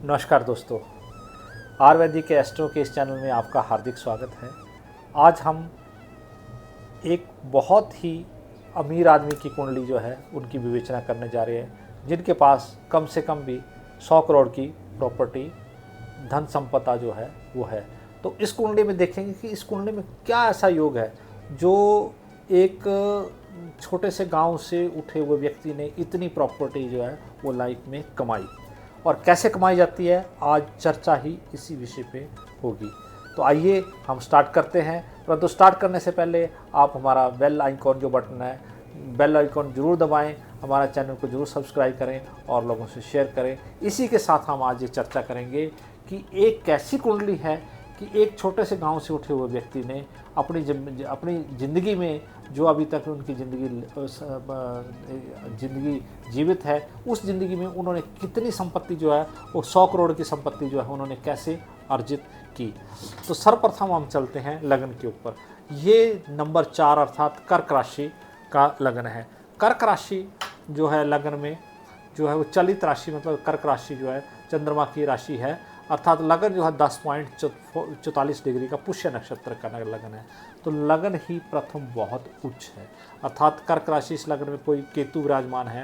नमस्कार दोस्तों, आयुर्वेदिक के एस्ट्रो के इस चैनल में आपका हार्दिक स्वागत है। आज हम एक बहुत ही अमीर आदमी की कुंडली जो है उनकी विवेचना करने जा रहे हैं, जिनके पास कम से कम भी 100 करोड़ की प्रॉपर्टी धन संपदा जो है वो है। तो इस कुंडली में देखेंगे कि इस कुंडली में क्या ऐसा योग है जो एक छोटे से गांव से उठे हुए व्यक्ति ने इतनी प्रॉपर्टी जो है वो लाइफ में कमाई, और कैसे कमाई जाती है आज चर्चा ही इसी विषय पे होगी। तो आइए हम स्टार्ट करते हैं, परंतु स्टार्ट करने से पहले आप हमारा बेल आइकॉन जो बटन है, बेल आइकॉन जरूर दबाएं, हमारा चैनल को जरूर सब्सक्राइब करें और लोगों से शेयर करें। इसी के साथ हम आज ये चर्चा करेंगे कि एक कैसी कुंडली है कि एक छोटे से गांव से उठे हुए व्यक्ति ने अपनी ज़िंदगी में जो अभी तक उनकी ज़िंदगी जीवित है, उस ज़िंदगी में उन्होंने कितनी संपत्ति जो है वो 100 करोड़ की संपत्ति जो है उन्होंने कैसे अर्जित की। तो सर्वप्रथम हम चलते हैं लगन के ऊपर। ये नंबर 4 अर्थात कर्क राशि का लगन है। कर्क राशि जो है लगन में जो है वो चलित राशि, मतलब कर्क राशि जो है चंद्रमा की राशि है, अर्थात लगन जो है 10.44 डिग्री का पुष्य नक्षत्र का लगन है। तो लगन ही प्रथम बहुत उच्च है, अर्थात कर्क राशि इस लगन में कोई केतु विराजमान है।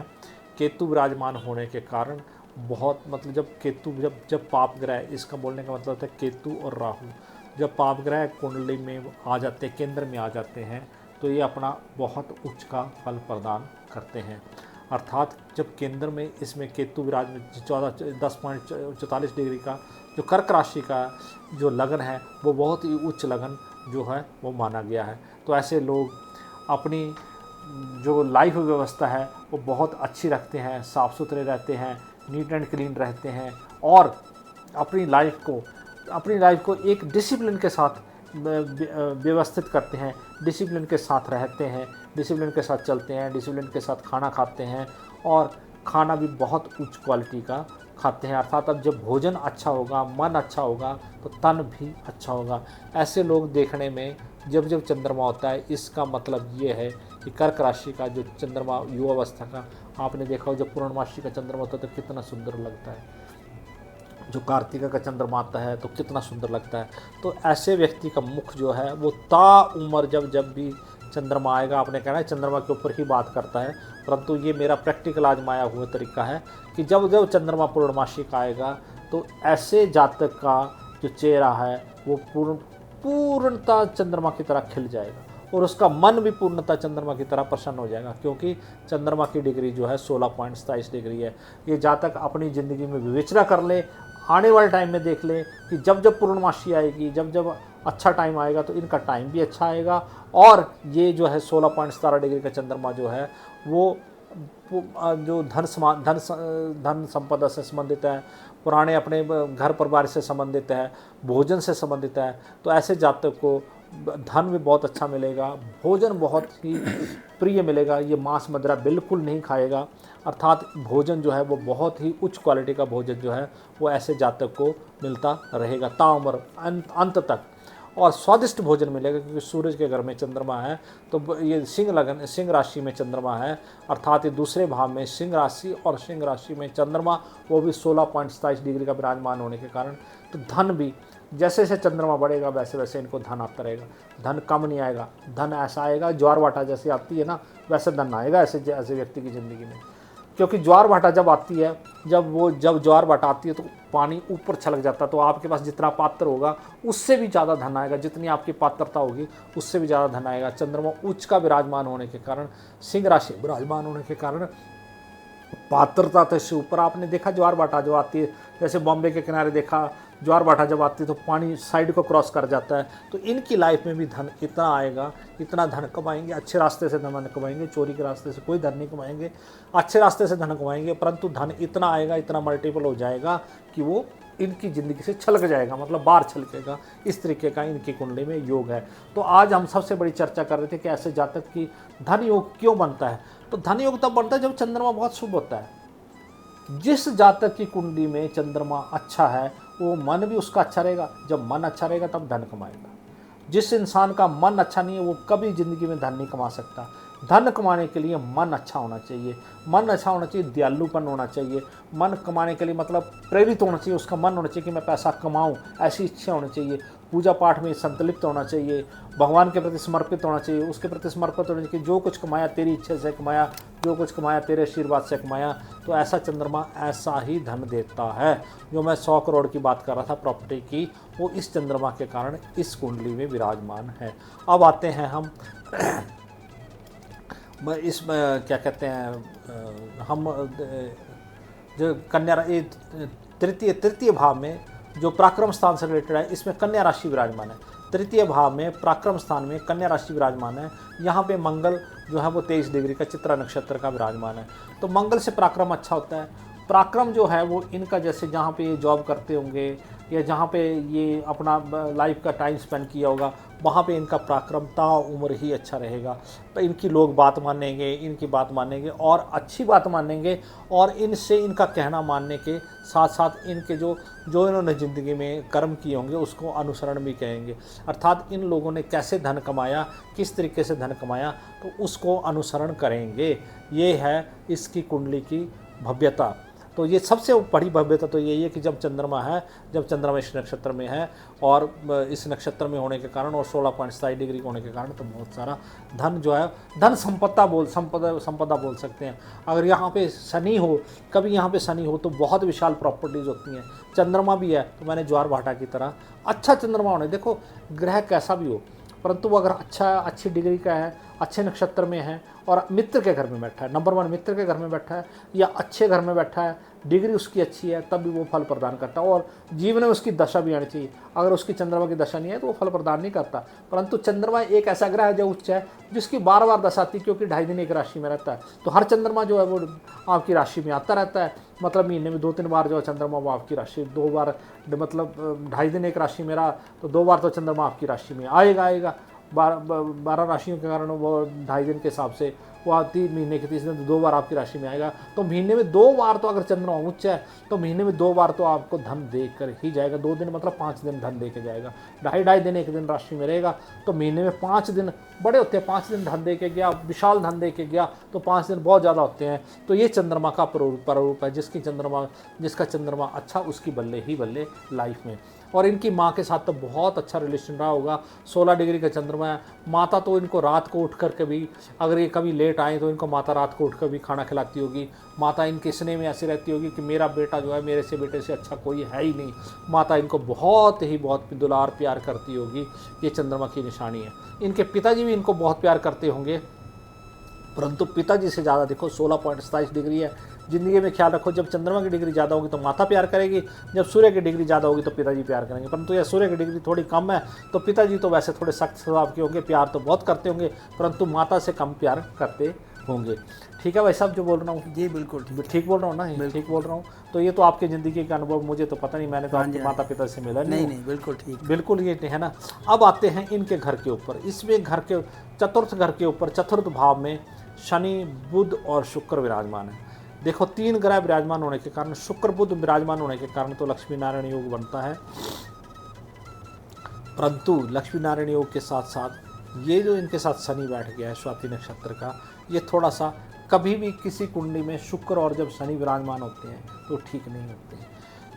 केतु विराजमान होने के कारण बहुत, मतलब जब केतु जब पाप ग्रह, इसका बोलने का मतलब है केतु और राहु जब पाप ग्रह कुंडली में आ जाते हैं, केंद्र में आ जाते हैं, तो ये अपना बहुत उच्च का फल प्रदान करते हैं। अर्थात जब केंद्र में इसमें केतु विराजमान 10.44 डिग्री का जो कर्क राशि का जो लगन है वो बहुत ही उच्च लगन जो है वो माना गया है। तो ऐसे लोग अपनी जो लाइफ व्यवस्था है वो बहुत अच्छी रखते हैं, साफ़ सुथरे रहते हैं, नीट एंड क्लीन रहते हैं और अपनी लाइफ को एक डिसिप्लिन के साथ व्यवस्थित करते हैं, डिसिप्लिन के साथ रहते हैं, डिसिप्लिन के साथ चलते हैं, डिसिप्लिन के साथ खाना खाते हैं और खाना भी बहुत उच्च क्वालिटी का खाते हैं। अर्थात अब जब भोजन अच्छा होगा, मन अच्छा होगा तो तन भी अच्छा होगा। ऐसे लोग देखने में जब चंद्रमा होता है, इसका मतलब ये है कि कर्क राशि का जो चंद्रमा युवावस्था का, आपने देखा हो जब पूर्णमासी का चंद्रमा होता है तो कितना सुंदर लगता है, जो कार्तिका का चंद्रमा आता है तो कितना सुंदर लगता है। तो ऐसे व्यक्ति का मुख जो है वो उम्र जब भी चंद्रमा आएगा, आपने कहना है चंद्रमा के ऊपर ही बात करता है, परंतु ये मेरा प्रैक्टिकल आजमाया हुआ तरीका है कि जब चंद्रमा पूर्णमासी का आएगा तो ऐसे जातक का जो चेहरा है वो पूर्णतः चंद्रमा की तरह खिल जाएगा और उसका मन भी पूर्णतः चंद्रमा की तरह प्रसन्न हो जाएगा, क्योंकि चंद्रमा की डिग्री जो है 16.27 डिग्री है। ये जातक अपनी ज़िंदगी में विवेचना कर ले, आने वाले टाइम में देख ले कि जब पूर्णमासी आएगी, जब अच्छा टाइम आएगा तो इनका टाइम भी अच्छा आएगा। और ये जो है 16.17 डिग्री का चंद्रमा जो है वो जो धन संपदा से संबंधित है, पुराने अपने घर परिवार से संबंधित है, भोजन से संबंधित है। तो ऐसे जातक को धन भी बहुत अच्छा मिलेगा, भोजन बहुत ही प्रिय मिलेगा। ये मांस मदिरा बिल्कुल नहीं खाएगा, अर्थात भोजन जो है वो बहुत ही उच्च क्वालिटी का भोजन जो है वो ऐसे जातक को मिलता रहेगा ताउम्र अंत तक, और स्वादिष्ट भोजन मिलेगा, क्योंकि सूरज के घर में चंद्रमा है। तो ये सिंह राशि में चंद्रमा है, अर्थात ये दूसरे भाव में सिंह राशि, और सिंह राशि में चंद्रमा वो भी 16.27 डिग्री का विराजमान होने के कारण तो धन भी जैसे जैसे चंद्रमा बढ़ेगा वैसे वैसे इनको धन आता रहेगा। धन कम नहीं आएगा, धन ऐसा आएगा ज्वार भाटा जैसे आती है ना, वैसे धन आएगा ऐसे व्यक्ति की ज़िंदगी में। क्योंकि ज्वार भाटा जब आती है, जब ज्वार भाटा आती है तो पानी ऊपर छलक जाता है, तो आपके पास जितना पात्र होगा उससे भी ज़्यादा धन आएगा, जितनी आपकी पात्रता होगी उससे भी ज़्यादा धन आएगा। चंद्रमा उच्च का विराजमान होने के कारण, सिंह राशि विराजमान होने के कारण पात्रता तो इससे ऊपर। आपने देखा ज्वार भाटा जो आती है, जैसे बॉम्बे के किनारे देखा ज्वार भाटा जब आती है तो पानी साइड को क्रॉस कर जाता है। तो इनकी लाइफ में भी धन इतना आएगा, इतना धन कमाएंगे, अच्छे रास्ते से धन कमाएंगे, चोरी के रास्ते से कोई धन नहीं कमाएंगे, अच्छे रास्ते से धन कमाएंगे, परंतु धन इतना आएगा, इतना मल्टीपल हो जाएगा कि वो इनकी ज़िंदगी से छलक जाएगा, मतलब बाहर छलकेगा। इस तरीके का इनकी कुंडली में योग है। तो आज हम सबसे बड़ी चर्चा कर रहे थे कि ऐसे जातक की धन योग क्यों बनता है। तो धन योग तब बनता है जब चंद्रमा बहुत शुभ होता है। जिस जातक की कुंडली में चंद्रमा अच्छा है वो मन भी उसका अच्छा रहेगा, जब मन अच्छा रहेगा तब धन कमाएगा। जिस इंसान का मन अच्छा नहीं है वो कभी ज़िंदगी में धन नहीं कमा सकता। धन कमाने के लिए मन अच्छा होना चाहिए, मन अच्छा होना चाहिए, दयालुपन होना चाहिए। मन कमाने के लिए मतलब प्रेरित होना चाहिए, उसका मन होना चाहिए कि मैं पैसा कमाऊं, ऐसी इच्छा होनी चाहिए। पूजा पाठ में संतलिप्त होना चाहिए, भगवान के प्रति समर्पित होना चाहिए, उसके प्रति समर्पित होना चाहिए कि जो कुछ कमाया तेरी इच्छा से कमाया, जो कुछ कमाया तेरे आशीर्वाद से कमाया। तो ऐसा चंद्रमा ऐसा ही धन देता है। जो मैं 100 करोड़ की बात कर रहा था प्रॉपर्टी की, वो इस चंद्रमा के कारण इस कुंडली में विराजमान है। अब आते हैं हम इसमें क्या कहते हैं, हम जो कन्या तृतीय भाव में जो पराक्रम स्थान से रिलेटेड है, इसमें कन्या राशि विराजमान है। तृतीय भाव में पराक्रम स्थान में कन्या राशि विराजमान है। यहाँ पे मंगल जो है वो 23 डिग्री का चित्रा नक्षत्र का विराजमान है। तो मंगल से पराक्रम अच्छा होता है। पराक्रम जो है वो इनका जैसे जहाँ पे ये जॉब करते होंगे या जहाँ पे ये अपना लाइफ का टाइम स्पेंड किया होगा, वहाँ पे इनका पराक्रम ताउम्र ही अच्छा रहेगा। तो इनकी लोग बात मानेंगे, इनकी बात मानेंगे और अच्छी बात मानेंगे, और इनसे इनका कहना मानने के साथ साथ इनके जो इन्होंने ज़िंदगी में कर्म किए होंगे उसको अनुसरण भी कहेंगे। अर्थात इन लोगों ने कैसे धन कमाया, किस तरीके से धन कमाया, तो उसको अनुसरण करेंगे। ये है इसकी कुंडली की भव्यता। तो ये सबसे बड़ी भव्यता तो यही है कि जब चंद्रमा इस नक्षत्र में है और इस नक्षत्र में होने के कारण और 16.27 डिग्री होने के कारण तो बहुत सारा धन जो है, धन संपदा बोल सकते हैं। अगर यहाँ पे शनि हो, कभी यहाँ पे शनि हो तो बहुत विशाल प्रॉपर्टीज़ होती हैं। चंद्रमा भी है तो मैंने ज्वार भाटा की तरह अच्छा चंद्रमा होने, देखो ग्रह कैसा भी हो, परंतु वो अगर अच्छी डिग्री का है, अच्छे नक्षत्र में है और मित्र के घर में बैठा है, नंबर 1 मित्र के घर में बैठा है या अच्छे घर में बैठा है, डिग्री उसकी अच्छी है, तब भी वो फल प्रदान करता है। और जीवन में उसकी दशा भी आनी चाहिए। अगर उसकी चंद्रमा की दशा नहीं है तो वो फल प्रदान नहीं करता। परंतु चंद्रमा एक ऐसा ग्रह है जो उच्च है, जिसकी बार बार दशा आती है, क्योंकि 2.5 दिन एक राशि में रहता है। तो हर चंद्रमा जो है वो आपकी राशि में आता रहता है। मतलब महीने में 2-3 बार जो है चंद्रमा वो आपकी राशि, 2 बार मतलब 2.5 दिन एक राशि में रहा तो 2 बार तो चंद्रमा आपकी राशि में आएगा। 12 राशियों के कारण वो 2.5 दिन के हिसाब से वो आती, महीने के 30 दिन तो 2 बार आपकी राशि में आएगा। तो महीने में 2 बार तो अगर चंद्रमा उच्च है तो महीने में 2 बार तो आपको धन दे कर ही जाएगा। 2 दिन मतलब 5 दिन धन दे के जाएगा। 2.5 दिन एक दिन राशि में रहेगा तो महीने में 5 दिन बड़े होते हैं। 5 दिन धन दे के गया, विशाल धन दे के गया तो 5 दिन बहुत ज़्यादा होते हैं। तो ये चंद्रमा का प्रारूप है। जिसका चंद्रमा अच्छा, उसकी बल्ले ही बल्ले लाइफ में। और इनकी माँ के साथ तो बहुत अच्छा रिलेशन रहा होगा। 16 डिग्री का चंद्रमा है। माता तो इनको रात को उठ कर के भी, अगर ये कभी लेट आए तो इनको माता रात को उठ कर भी खाना खिलाती होगी। माता इनके स्नेह में ऐसी रहती होगी कि मेरा बेटा जो है मेरे से बेटे से अच्छा कोई है ही नहीं। माता इनको बहुत दुलार प्यार करती होगी। ये चंद्रमा की निशानी है। इनके पिताजी भी इनको बहुत प्यार करते होंगे, परंतु पिताजी से ज़्यादा देखो 16.27 डिग्री है। ज़िंदगी में ख्याल रखो, जब चंद्रमा की डिग्री ज़्यादा होगी तो माता प्यार करेगी, जब सूर्य की डिग्री ज़्यादा होगी तो पिताजी प्यार करेंगे। परंतु यह सूर्य की डिग्री थोड़ी कम है तो पिताजी तो वैसे थोड़े सख्त स्वभाव के होंगे, प्यार तो बहुत करते होंगे, परंतु माता से कम प्यार करते होंगे। ठीक है भाई साहब, जो बोल रहा हूँ जी बिल्कुल ठीक बोल रहा हूँ ना? ठीक बोल रहा हूँ। तो ये तो आपकी ज़िंदगी का अनुभव, मुझे तो पता नहीं, मैंने तो आपके माता पिता से मिला नहीं, बिल्कुल ठीक, बिल्कुल ये है ना। अब आते हैं इनके घर के ऊपर। इसमें घर के चतुर्थ घर के ऊपर चतुर्थ भाव में शनि, बुध और शुक्र विराजमान है। देखो 3 ग्रह विराजमान होने के कारण, शुक्र बुध विराजमान होने के कारण तो लक्ष्मी नारायण योग बनता है। परंतु लक्ष्मी नारायण योग के साथ साथ ये जो इनके साथ शनि बैठ गया है स्वाति नक्षत्र का, ये थोड़ा सा कभी भी किसी कुंडली में शुक्र और जब शनि विराजमान होते हैं तो ठीक नहीं होते हैं।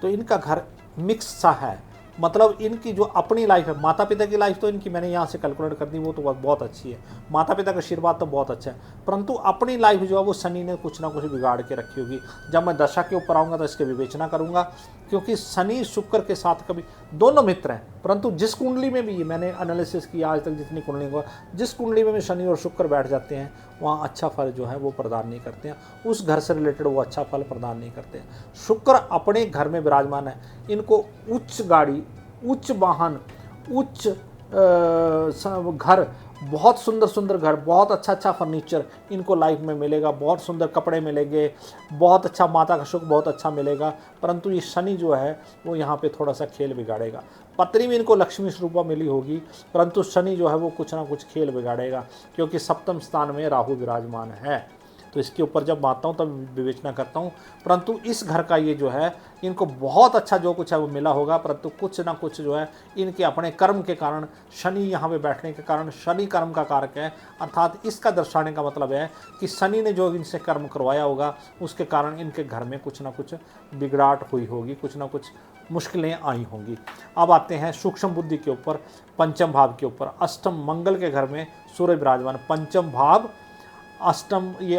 तो इनका घर मिक्स सा है। मतलब इनकी जो अपनी लाइफ है, माता पिता की लाइफ तो इनकी मैंने यहाँ से कैलकुलेट कर दी, वो तो बहुत अच्छी है। माता पिता का आशीर्वाद तो बहुत अच्छा है, परंतु अपनी लाइफ जो है वो शनि ने कुछ ना कुछ बिगाड़ के रखी होगी। जब मैं दशा के ऊपर आऊँगा तो इसके विवेचना करूँगा, क्योंकि शनि शुक्र के साथ कभी दोनों मित्र हैं, परंतु जिस कुंडली में भी मैंने एनालिसिस किया आज तक जितनी कुंडली हुआ, जिस कुंडली में भी शनि और शुक्र बैठ जाते हैं वहाँ अच्छा फल जो है वो प्रदान नहीं करते हैं। उस घर से रिलेटेड वो अच्छा फल प्रदान नहीं करते हैं। शुक्र अपने घर में विराजमान है, इनको उच्च गाड़ी, उच्च वाहन, उच्च घर, बहुत सुंदर घर, बहुत अच्छा फर्नीचर इनको लाइफ में मिलेगा, बहुत सुंदर कपड़े मिलेंगे, बहुत अच्छा माता का सुख बहुत अच्छा मिलेगा। परंतु ये शनि जो है वो यहाँ पे थोड़ा सा खेल बिगाड़ेगा। पत्नी में इनको लक्ष्मी स्वरूपा मिली होगी, परंतु शनि जो है वो कुछ ना कुछ खेल बिगाड़ेगा, क्योंकि सप्तम स्थान में राहु विराजमान है। तो इसके ऊपर जब मानता हूँ तब विवेचना करता हूँ। परंतु इस घर का ये जो है इनको बहुत अच्छा जो कुछ है वो मिला होगा, परंतु कुछ ना कुछ जो है इनके अपने कर्म के कारण, शनि यहाँ पे बैठने के कारण, शनि कर्म का कारक है, अर्थात इसका दर्शाने का मतलब है कि शनि ने जो इनसे कर्म करवाया होगा उसके कारण इनके घर में कुछ ना कुछ बिगड़ाट हुई होगी, कुछ ना कुछ मुश्किलें आई होंगी। अब आते हैं सूक्ष्म बुद्धि के ऊपर, पंचम भाव के ऊपर। अष्टम मंगल के घर में सूर्य विराजमान, पंचम भाव अष्टम, ये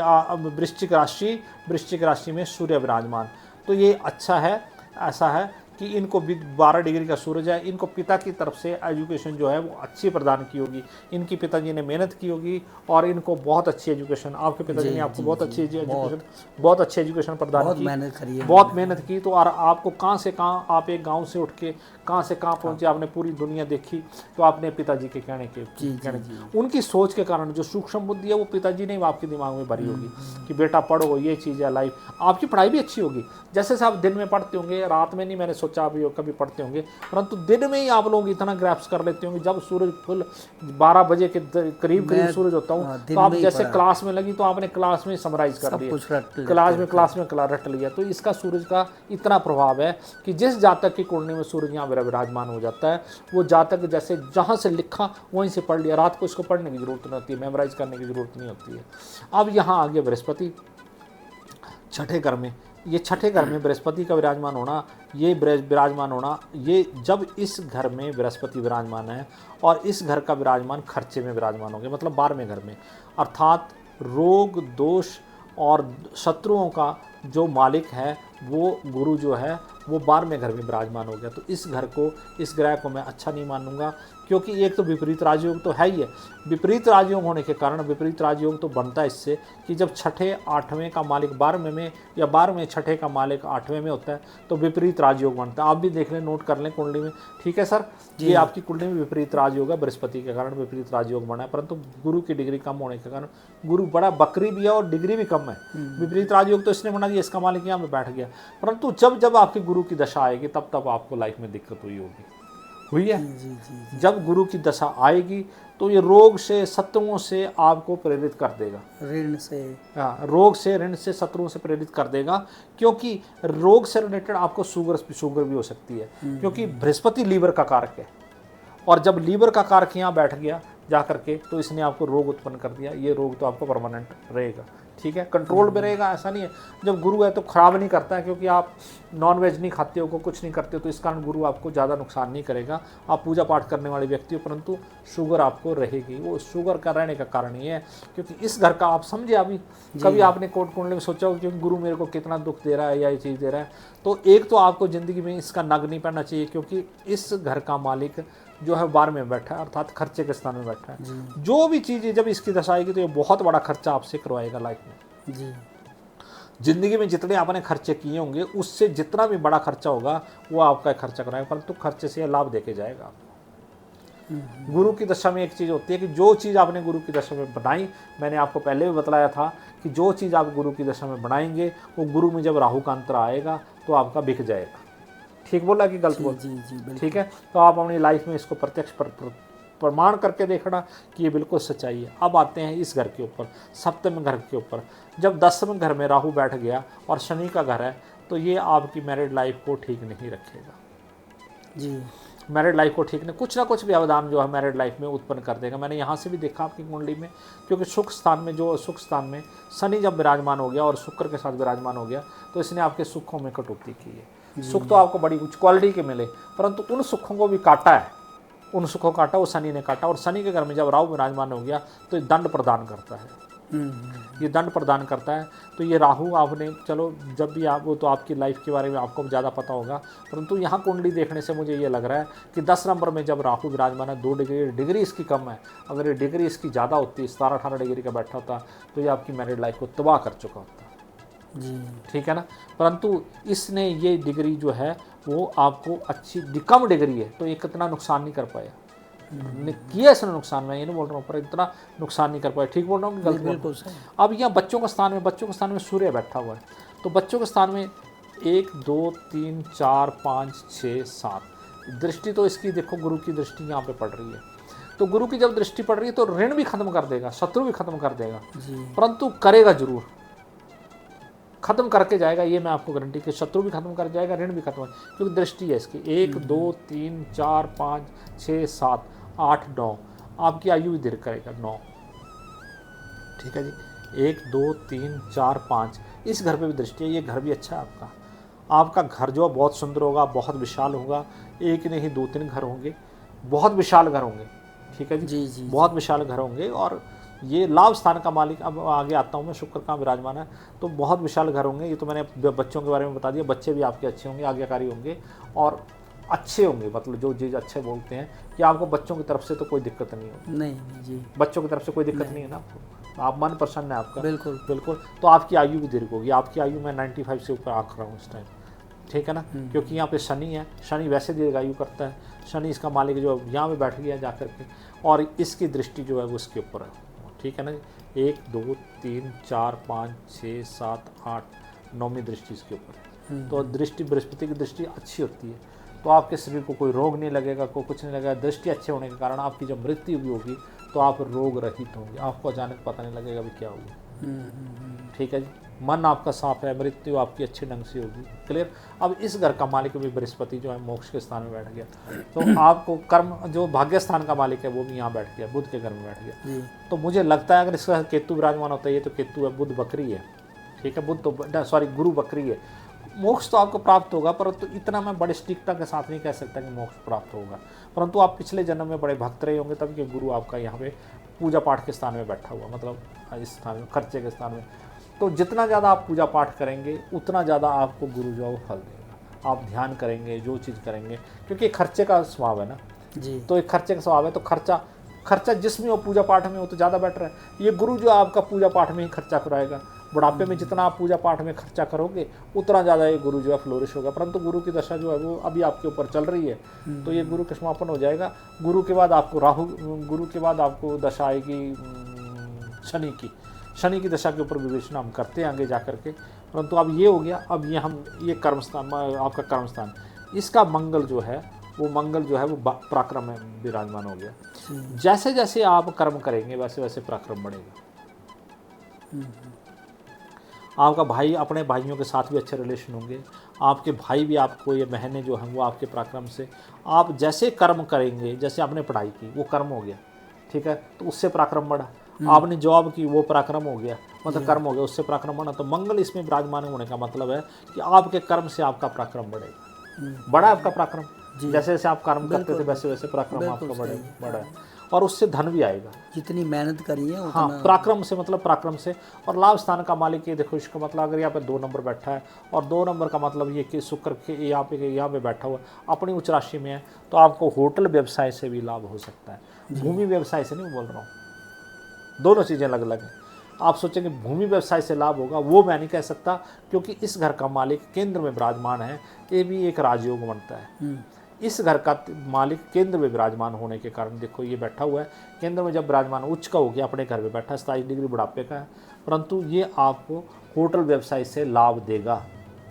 वृश्चिक राशि में सूर्य विराजमान। तो ये अच्छा है, ऐसा है कि इनको 12 डिग्री का सूरज है, इनको पिता की तरफ से एजुकेशन जो है वो अच्छी प्रदान की होगी, इनकी पिताजी ने मेहनत की होगी और इनको बहुत अच्छी एजुकेशन, आपके पिताजी ने आपको बहुत अच्छी एजुकेशन, बहुत अच्छी एजुकेशन प्रदान की, बहुत मेहनत की। तो और आपको कहाँ से कहाँ, आप एक गाँव से उठ के कहाँ से कहाँ पहुँचे, आपने पूरी दुनिया देखी, तो आपने पिताजी के कहने उनकी सोच के कारण जो सूक्ष्म बुद्धि है वो पिताजी ने आपके दिमाग में भरी होगी कि बेटा पढ़ो, ये चीज़ है लाइफ, आपकी पढ़ाई भी अच्छी होगी। जैसे से आप दिन में पढ़ते होंगे, रात में नहीं मैंने सोचा आप कभी पढ़ते होंगे, परंतु दिन में ही आप लोग इतना ग्रैप्स कर लेते होंगे। जब सूरज फुल 12 बजे के करीब सूरज होता हूँ तो आप जैसे क्लास में लगी तो आपने क्लास में समराइज कर लिया, क्लास में रट लिया। तो इसका सूरज का इतना प्रभाव है कि जिस जातक की कुंडली में सूरज यहाँ विराजमान हो जाता है, वो जातक जैसे जहाँ से लिखा वहीं से पढ़ लिया, रात को इसको पढ़ने की जरूरत नहीं होती है, मेमोराइज करने की जरूरत नहीं होती है। अब यहाँ आगे बृहस्पति छठे घर में, ये छठे घर में बृहस्पति का विराजमान होना, ये जब इस घर में बृहस्पति विराजमान है और इस घर का विराजमान खर्चे में विराजमान होंगे, मतलब 12वें घर में, अर्थात रोग दोष और शत्रुओं का जो मालिक है वो गुरु जो है वो 12वें घर में विराजमान हो गया। तो इस घर को, इस ग्रह को मैं अच्छा नहीं मानूंगा, क्योंकि एक तो विपरीत राजयोग तो है ही है। विपरीत राजयोग होने के कारण, विपरीत राजयोग तो बनता है इससे कि जब छठे 8वें का मालिक 12वें में या 12वें छठे का मालिक 8वें में होता है तो विपरीत राजयोग बनता है। आप भी देख लें, नोट कर लें कुंडली में, ठीक है सर, ये आपकी कुंडली में विपरीत राजयोग है, बृहस्पति के कारण विपरीत राजयोग बना है, परंतु गुरु की डिग्री कम होने के कारण, गुरु बड़ा बकरी भी है और डिग्री भी कम है। विपरीत राजयोग तो इसने बना दिया, इसका मालिक यहाँ पे बैठ गया, परंतु जब जब आपकी गुरु की दशा आएगी तब तब आपको लाइफ में दिक्कत हुई है। जब गुरु की दशा आएगी तो ये रोग से, शत्रुओं से आपको प्रेरित कर देगा, ऋण से, रोग से, ऋण से, शत्रुओं से प्रेरित कर देगा, क्योंकि रोग से रिलेटेड आपको शुगर भी हो सकती है, क्योंकि बृहस्पति लीवर का कारक है, और जब लीवर का कारक यहाँ बैठ गया जा करके तो इसने आपको रोग उत्पन्न कर दिया। ये रोग तो आपको परमानेंट रहेगा, ठीक है, कंट्रोल में रहेगा, ऐसा नहीं है। जब गुरु है तो खराब नहीं करता है, क्योंकि आप नॉनवेज नहीं खाते हो, कुछ नहीं करते हो, तो इस कारण गुरु आपको ज़्यादा नुकसान नहीं करेगा। आप पूजा पाठ करने वाले व्यक्ति हो, परंतु शुगर आपको रहेगी। वो शुगर का रहने का कारण ये है क्योंकि इस घर का, आप समझे, अभी कभी आपने कोट कुंडली में सोचा हो कि गुरु मेरे को कितना दुख दे रहा है या ये चीज़ दे रहा है, तो एक तो आपको ज़िंदगी में इसका नग नहीं पड़ना चाहिए, क्योंकि इस घर का मालिक जो है 12 में बैठा है, अर्थात खर्चे के स्थान में बैठा है। जो भी चीज़ जब इसकी दशा आएगी तो ये बहुत बड़ा खर्चा आपसे करवाएगा लाइफ में जी। जिंदगी में जितने आपने खर्चे किए होंगे उससे जितना भी बड़ा खर्चा होगा वो आपका खर्चा कराएगा, परंतु खर्चे से लाभ देके जाएगा। गुरु की दशा में एक चीज़ होती है कि जो चीज़ आपने गुरु की दशा में बनाई, मैंने आपको पहले भी बतलाया था कि जो चीज़ आप गुरु की दशा में बनाएंगे वो गुरु में जब राहु का अंतर आएगा तो आपका बिक जाएगा। ठीक बोला कि गलत बोल? जी, ठीक है। तो आप अपनी लाइफ में इसको प्रत्यक्ष प्रमाण करके देखना कि ये बिल्कुल सच्चाई है। अब आते हैं इस घर के ऊपर, सप्तम घर के ऊपर। जब 10वें घर में राहु बैठ गया और शनि का घर है तो ये आपकी मैरिड लाइफ को ठीक नहीं रखेगा जी। मैरिड लाइफ को ठीक नहीं, कुछ ना कुछ व्यवधान जो है मैरिड लाइफ में उत्पन्न कर देगा। मैंने यहाँ से भी देखा आपकी कुंडली में, क्योंकि सुख स्थान में शनि जब विराजमान हो गया और शुक्र के साथ विराजमान हो गया तो इसने आपके सुखों में कटौती की है। सुख तो आपको बड़ी उच्च क्वालिटी के मिले, परंतु उन सुखों को भी काटा है, उन सुखों को काटा, वो शनि ने काटा। और शनि के घर में जब राहु विराजमान हो गया तो ये दंड प्रदान करता है, ये दंड प्रदान करता है। तो ये राहु आपने, चलो जब भी आप, वो तो आपकी लाइफ के बारे में आपको ज़्यादा पता होगा, परंतु यहाँ कुंडली देखने से मुझे ये लग रहा है कि 10 नंबर में जब राहु विराजमान है, 2 डिग्री इसकी कम है। अगर ये डिग्री इसकी ज़्यादा होती, 17-18 डिग्री का बैठा होता तो ये आपकी मैरिड लाइफ को तबाह कर चुका होता जी, ठीक है ना। परंतु इसने ये डिग्री जो है वो आपको अच्छी, कम डिग्री है तो ये कितना नुकसान नहीं कर पाया, किया इसने नुकसान, मैं ये नहीं बोल रहा हूँ, पर इतना नुकसान नहीं कर पाया। ठीक बोल रहा हूँ कि गलत? बिल्कुल सही। अब यहाँ बच्चों के स्थान में सूर्य बैठा हुआ है, तो बच्चों के स्थान में 1 2 3 4 5 6 7 दृष्टि तो इसकी देखो, गुरु की दृष्टि यहाँ पे पड़ रही है। तो गुरु की जब दृष्टि पड़ रही है तो ऋण भी खत्म कर देगा, शत्रु भी खत्म कर देगा, परंतु करेगा जरूर। खत्म करके जाएगा, ये मैं आपको गारंटी कि शत्रु भी खत्म कर जाएगा, ऋण भी खत्म हो, क्योंकि दृष्टि है इसकी 1 2 3 4 5 6 7 8 9, आपकी आयु भी दीर्घ करेगा 9। ठीक है जी, 1 2 3 4 5, इस घर पे भी दृष्टि है, ये घर भी अच्छा है आपका। आपका घर जो है बहुत सुंदर होगा, बहुत विशाल होगा, एक नहीं 2-3 घर होंगे, बहुत विशाल घर होंगे। ठीक है जी, जी बहुत विशाल घर होंगे। और ये लाभ स्थान का मालिक, अब आगे आता हूँ मैं, शुक्र का विराजमान है, तो बहुत विशाल घर होंगे। ये तो मैंने बच्चों के बारे में बता दिया, बच्चे भी आपके अच्छे होंगे, आज्ञाकारी होंगे और अच्छे होंगे, मतलब जो चीज़ अच्छे बोलते हैं कि आपको बच्चों की तरफ से तो कोई दिक्कत नहीं होगी। नहीं जी, बच्चों की तरफ से कोई दिक्कत नहीं है ना आपको, आप मन प्रसन्न है आपका, बिल्कुल बिल्कुल। तो आपकी आयु भी दीर्घ होगी, आपकी आयु मैं 95 से ऊपर आंक रहा हूँ इस टाइम। ठीक है ना, क्योंकि यहाँ पे शनि है, शनि वैसे दीर्घायु करता है, शनि इसका मालिक जो यहाँ पे बैठ गया जाकर के, और इसकी दृष्टि जो है वो उसके ऊपर है। ठीक है ना, 1 2 3 4 5 6 7 8 9वीं दृष्टि इसके ऊपर है। तो दृष्टि, बृहस्पति की दृष्टि अच्छी होती है तो आपके शरीर को कोई रोग नहीं लगेगा, कोई कुछ नहीं लगेगा। दृष्टि अच्छे होने के कारण आपकी जब मृत्यु भी होगी तो आप रोग रहित होंगे, आपको अचानक पता नहीं लगेगा भी क्या होगा। ठीक है जी, मन आपका साफ है, मृत्यु आपकी अच्छे ढंग से होगी। क्लियर। अब इस घर का मालिक भी बृहस्पति जो है मोक्ष के स्थान में बैठ गया, तो आपको कर्म, जो भाग्य स्थान का मालिक है वो भी यहाँ बैठ गया, बुध के घर में बैठ गया। तो मुझे लगता है अगर इसका केतु विराजमान होता है, ये तो केतु है, बुध बकरी है। ठीक है, बुध तो सॉरी गुरु बकरी है। मोक्ष तो आपको प्राप्त होगा, परंतु इतना मैं बड़े स्टिकता के साथ नहीं कह सकता कि मोक्ष प्राप्त होगा, परंतु आप पिछले जन्म में बड़े भक्त रहे होंगे, तब कि गुरु आपका यहाँ पे पूजा पाठ के स्थान में बैठा हुआ, मतलब इस स्थान में, खर्चे के स्थान में। तो जितना ज़्यादा आप पूजा पाठ करेंगे उतना ज़्यादा आपको गुरु जो है वो फल देगा। आप ध्यान करेंगे, जो चीज़ करेंगे, क्योंकि खर्चे का स्वभाव है ना जी, तो एक खर्चे का स्वभाव है, तो खर्चा जिसमें हो, पूजा पाठ में हो तो ज़्यादा बेटर है। ये गुरु जो आपका पूजा पाठ में ही खर्चा कराएगा। बुढ़ापे में जितना आप पूजा पाठ में खर्चा करोगे उतना ज़्यादा ये गुरु जो है फ्लोरिश होगा। परंतु गुरु की दशा जो है वो अभी आपके ऊपर चल रही है, तो ये गुरु के समापन हो जाएगा। गुरु के बाद आपको राहु, गुरु के बाद आपको दशा आएगी शनि की दशा के ऊपर विवेचना हम करते हैं आगे जा करके। परंतु अब ये हो गया, अब ये हम ये कर्म स्थान, आपका कर्म स्थान, इसका मंगल जो है वो पराक्रम में विराजमान हो गया। जैसे जैसे आप कर्म करेंगे वैसे वैसे पराक्रम बढ़ेगा। आपका भाई, अपने भाइयों के साथ भी अच्छे रिलेशन होंगे, आपके भाई भी आपको, ये बहनें जो हैं वो आपके पराक्रम से, आप जैसे कर्म करेंगे, जैसे आपने पढ़ाई की वो कर्म हो गया। ठीक है, तो उससे पराक्रम बढ़ा। आपने जॉब की वो पराक्रम हो गया, मतलब कर्म हो गया, उससे पराक्रम बढ़ा। तो मंगल इसमें विराजमान होने का मतलब है कि आपके कर्म से आपका पराक्रम बढ़ेगा। बड़ा आपका पराक्रम, जैसे जैसे आप कर्म करते थे वैसे वैसे पराक्रम आपका बढ़ा है, और उससे धन भी आएगा। जितनी मेहनत करिए उतना। हाँ, पराक्रम से मतलब पराक्रम से। और लाभ स्थान का मालिक ये देखो, इसका मतलब अगर यहाँ पे 2 नंबर बैठा है, और 2 नंबर का मतलब ये कि शुक्र के यहाँ पे बैठा हुआ अपनी उच्च राशि में है, तो आपको होटल व्यवसाय से भी लाभ हो सकता है। भूमि व्यवसाय से नहीं बोल रहा हूँ, दोनों चीज़ें अलग अलग हैं। आप सोचेंगे भूमि व्यवसाय से लाभ होगा, वो मैं नहीं कह सकता, क्योंकि इस घर का मालिक केंद्र में विराजमान है, ये भी एक राजयोग बनता है। इस घर का मालिक केंद्र में विराजमान होने के कारण देखो ये बैठा हुआ है केंद्र में, जब विराजमान उच्च का हो गया, अपने घर में बैठा, 27 डिग्री बुढ़ापे का है, परंतु ये आपको होटल व्यवसाय से लाभ देगा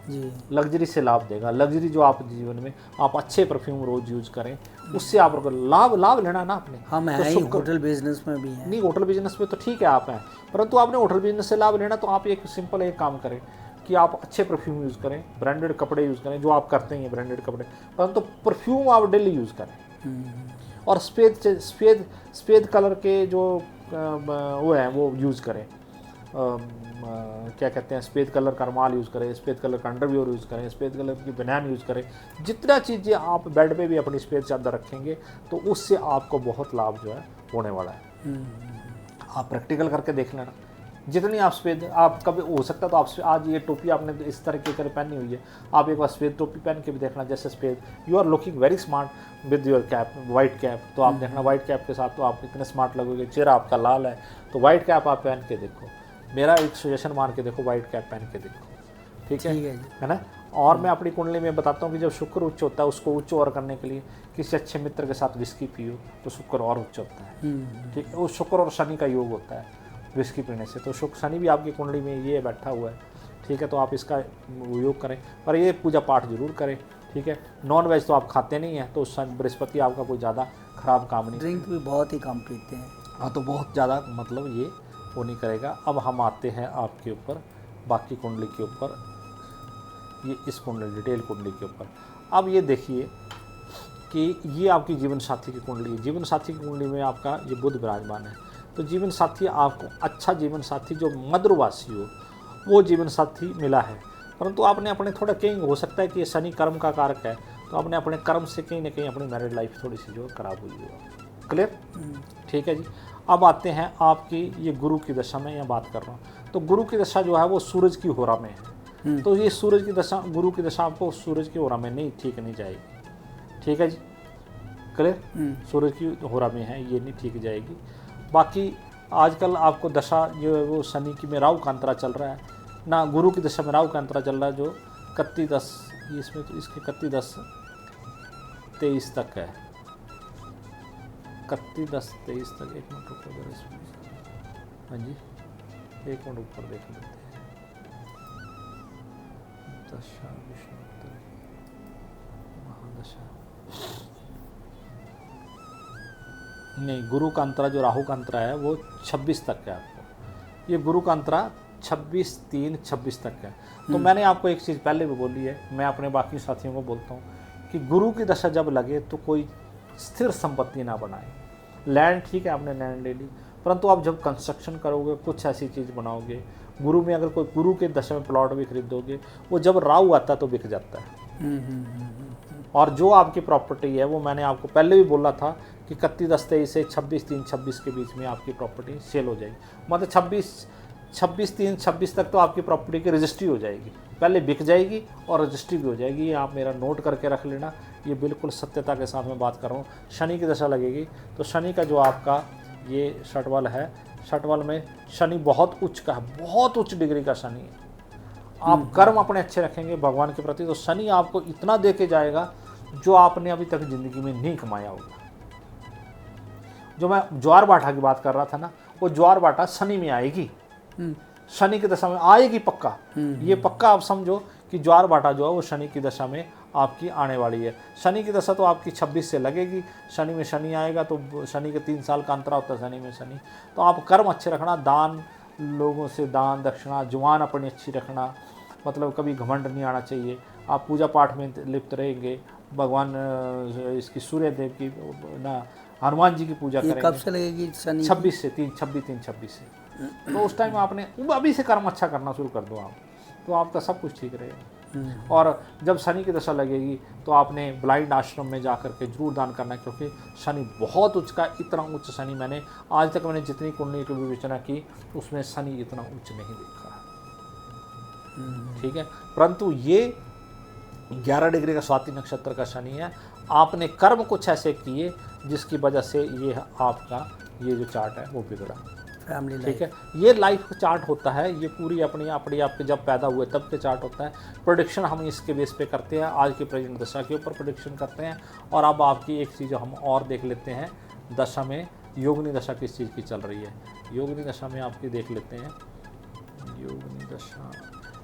जी, लग्जरी से लाभ देगा। लग्जरी जो आप जीवन में आप अच्छे परफ्यूम रोज यूज करें, उससे आप लाभ लेना ना आपने। हम तो हैं होटल बिजनेस में भी हैं। नहीं, होटल बिजनेस में तो ठीक है आप हैं, परंतु आपने होटल बिजनेस से लाभ लेना, तो आप एक सिंपल एक काम करें कि आप अच्छे परफ्यूम यूज़ करें, ब्रांडेड कपड़े यूज़ करें, जो आप करते हैं ब्रांडेड कपड़े, परंतु परफ्यूम आप डेली यूज़ करें। और सफ़ेद कलर के जो वो हैं वो यूज़ करें, क्या कहते हैं, सफ़ेद कलर का रुमाल यूज़ करें, सफ़ेद कलर का अंडरवियर यूज़ करें, सफ़ेद कलर की बनियान यूज़ करें। जितना चीज़ें आप बेड पे भी अपनी सफ़ेद चादर रखेंगे तो उससे आपको बहुत लाभ जो है होने वाला है। आप प्रैक्टिकल करके देख लेना। जितनी आप सफ़ेद, आप कभी हो सकता है तो आप आज ये टोपी आपने इस तरह की पहनी हुई है, आप एक बार सफ़ेद टोपी पहन के भी देखना, जैसे सफ़ेद, you are looking very smart with your cap, white cap. तो आप देखना वाइट कैप के साथ तो आप इतने स्मार्ट लगोगे। चेहरा आपका लाल है तो वाइट कैप आप पहन के देखो, मेरा एक सजेशन मान के देखो, वाइट कैप पहन के देखो। ठीक है ना। और मैं अपनी कुंडली में बताता हूँ कि जब शुक्र उच्च होता है, उसको उच्च और करने के लिए किसी अच्छे मित्र के साथ विस्की पियो तो शुक्र और उच्च होता है। ठीक है, वो शुक्र और शनि का योग होता है विस्की पीने से। तो शुक्र शनि भी आपकी कुंडली में ये बैठा हुआ है। ठीक है, तो आप इसका योग करें, पर ये पूजा पाठ जरूर करें। ठीक है, नॉन वेज तो आप खाते नहीं हैं, तो बृहस्पति आपका कोई ज़्यादा खराब काम नहीं। ड्रिंक भी बहुत ही कम पीते हैं। हाँ, तो बहुत ज़्यादा मतलब ये वो नहीं करेगा। अब हम आते हैं आपके ऊपर बाकी कुंडली के ऊपर, ये इस कुंडली डिटेल कुंडली के ऊपर। अब ये देखिए कि ये आपकी जीवन साथी की कुंडली है। जीवन साथी की कुंडली में आपका ये बुध विराजमान है। तो जीवन साथी, आपको अच्छा जीवन साथी जो मधुरवासी हो वो जीवन साथी मिला है, परंतु आपने अपने थोड़ा कहीं, हो सकता है कि ये शनि कर्म का कारक है, तो आपने अपने कर्म से कहीं ना कहीं अपनी मैरिड लाइफ थोड़ी सी जो खराब हुई है। क्लियर? ठीक है जी। अब आते हैं आपकी ये गुरु की दशा में यहाँ बात कर रहा हूँ। तो गुरु की दशा जो है वो सूरज की होरा में है। तो ये सूरज की दशा, गुरु की दशा आपको सूरज की होरा में नहीं, ठीक नहीं जाएगी। ठीक है जी, क्लियर? सूरज की होरा में है, ये नहीं ठीक जाएगी। बाकी आजकल आपको दशा जो है वो शनि की में राहु का अंतरा चल रहा है ना, गुरु की दशा में राहु का अंतरा चल रहा है जो 31-10, इसमें तो इसके 31-10-23 तक है। 31-10-23 तक। एक मिनट रुको जरा इसमें, हाँ जी, एक मिनट ऊपर देख लेते हैं। दशा विष्णु महादशा नहीं, गुरु का अंतरा जो राहु का अंतरा है वो 26 तक है आपको। ये गुरु का अंतरा 26-3-26 तक है। तो मैंने आपको एक चीज़ पहले भी बोली है, मैं अपने बाकी साथियों को बोलता हूँ कि गुरु की दशा जब लगे तो कोई स्थिर संपत्ति ना बनाए। लैंड ठीक है, आपने लैंड ले ली, परंतु आप जब कंस्ट्रक्शन करोगे, कुछ ऐसी चीज़ बनाओगे, गुरु में अगर कोई गुरु के दशा में प्लॉट भी खरीदोगे, वो जब राहु आता है तो बिक जाता है। और जो आपकी प्रॉपर्टी है वो मैंने आपको पहले भी बोला था कि 31-10-23 से 26-3-26 के बीच में आपकी प्रॉपर्टी सेल हो जाएगी। मतलब 26-3-26 तक तो आपकी प्रॉपर्टी की रजिस्ट्री हो जाएगी, पहले बिक जाएगी और रजिस्ट्री भी हो जाएगी। ये आप मेरा नोट करके रख लेना, ये बिल्कुल सत्यता के साथ मैं बात कर रहा हूँ। शनि की दशा लगेगी तो शनि का जो आपका ये षटबल है, षटबल में शनि बहुत उच्च का है, बहुत उच्च डिग्री का शनि है। आप कर्म अपने अच्छे रखेंगे भगवान के प्रति तो शनि आपको इतना दे के जाएगा जो आपने अभी तक जिंदगी में नहीं कमाया होगा। जो मैं ज्वार बाटा की बात कर रहा था ना, वो ज्वार बाटा शनि में आएगी, शनि की दशा में आएगी पक्का। ये पक्का आप समझो कि ज्वार बाटा जो है वो शनि की दशा में आपकी आने वाली है। शनि की दशा तो आपकी 26 से लगेगी। शनि में शनि आएगा तो शनि के 3 साल का अंतरा होता है शनि में शनि। तो आप कर्म अच्छे रखना, दान, लोगों से दान दक्षिणा, जुबान अपनी अच्छी रखना, मतलब कभी घमंड नहीं आना चाहिए। आप पूजा पाठ में लिप्त रहेंगे, भगवान इसकी सूर्य देव की ना, हनुमान जी की पूजा करेंगे। कब से लगेगी शनि? 26 से 26 से। तो उस टाइम आपने अभी से कर्म अच्छा करना शुरू कर दो आप, तो आपका सब कुछ ठीक रहेगा। और जब शनि की दशा लगेगी तो आपने ब्लाइंड आश्रम में जा करके जरूर दान करना है, क्योंकि शनि बहुत उच्च का, इतना उच्च शनि मैंने आज तक मैंने जितनी कुंडली की विवेचना की उसमें शनि इतना उच्च नहीं देखा है। ठीक है, परंतु ये 11 डिग्री का स्वाति नक्षत्र का शनि है। आपने कर्म कुछ ऐसे किए जिसकी वजह से ये आपका ये जो चार्ट है वो बिगड़ा। फैमिली ठीक है, ये लाइफ चार्ट होता है, ये पूरी अपनी आपके जब पैदा हुए तब के चार्ट होता है। प्रोडिक्शन हम इसके बेस पे करते हैं, आज की प्रेजेंट दशा के ऊपर प्रोडिक्शन करते हैं। और अब आपकी एक चीज़ हम और देख लेते हैं, दशा में योगिनी दशा किस चीज़ की चल रही है। योगिनी दशा में आपकी देख लेते हैं,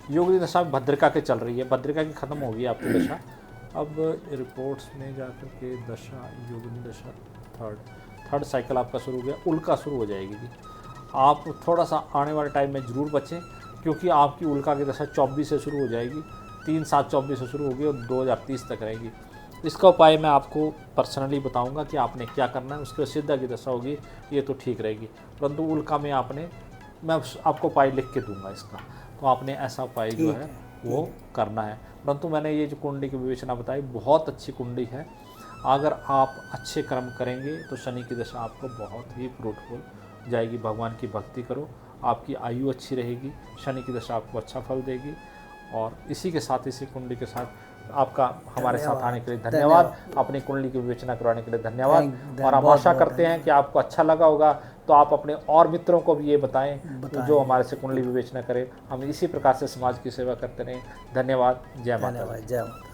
योगिनी दशा भद्रिका के चल रही है। भद्रिका की ख़त्म होगी आपकी दशा। अब रिपोर्ट्स में जाकर के दशा योगिनी दशा थर्ड साइकिल आपका शुरू हो गया, उल्का शुरू हो जाएगी जी। आप थोड़ा सा आने वाले टाइम में ज़रूर बचें, क्योंकि आपकी उल्का की दशा 24 से शुरू हो जाएगी, 3-7-24 से शुरू होगी और 2030 तक रहेगी। इसका उपाय मैं आपको पर्सनली बताऊंगा कि आपने क्या करना है। उसके सिद्धा की दशा होगी, ये तो ठीक रहेगी, परंतु उल्का में मैं आपको उपाय लिख के दूंगा इसका, तो आपने ऐसा उपाय जो है वो करना है। परंतु मैंने ये जो कुंडली की विवेचना बताई, बहुत अच्छी कुंडली है। अगर आप अच्छे कर्म करेंगे तो शनि की दशा आपको बहुत ही फ्रूटफुल जाएगी। भगवान की भक्ति करो, आपकी आयु अच्छी रहेगी, शनि की दशा आपको अच्छा फल देगी। और इसी के साथ, इसी कुंडली के साथ आपका हमारे साथ आने के लिए धन्यवाद, अपनी कुंडली की विवेचना करवाने के लिए धन्यवाद। और हम आशा करते हैं कि आपको अच्छा लगा होगा, तो आप अपने और मित्रों को भी ये बताएं जो हमारे से कुंडली विवेचना करें। हम इसी प्रकार से समाज की सेवा करते रहें। धन्यवाद। जय माता। जय माता।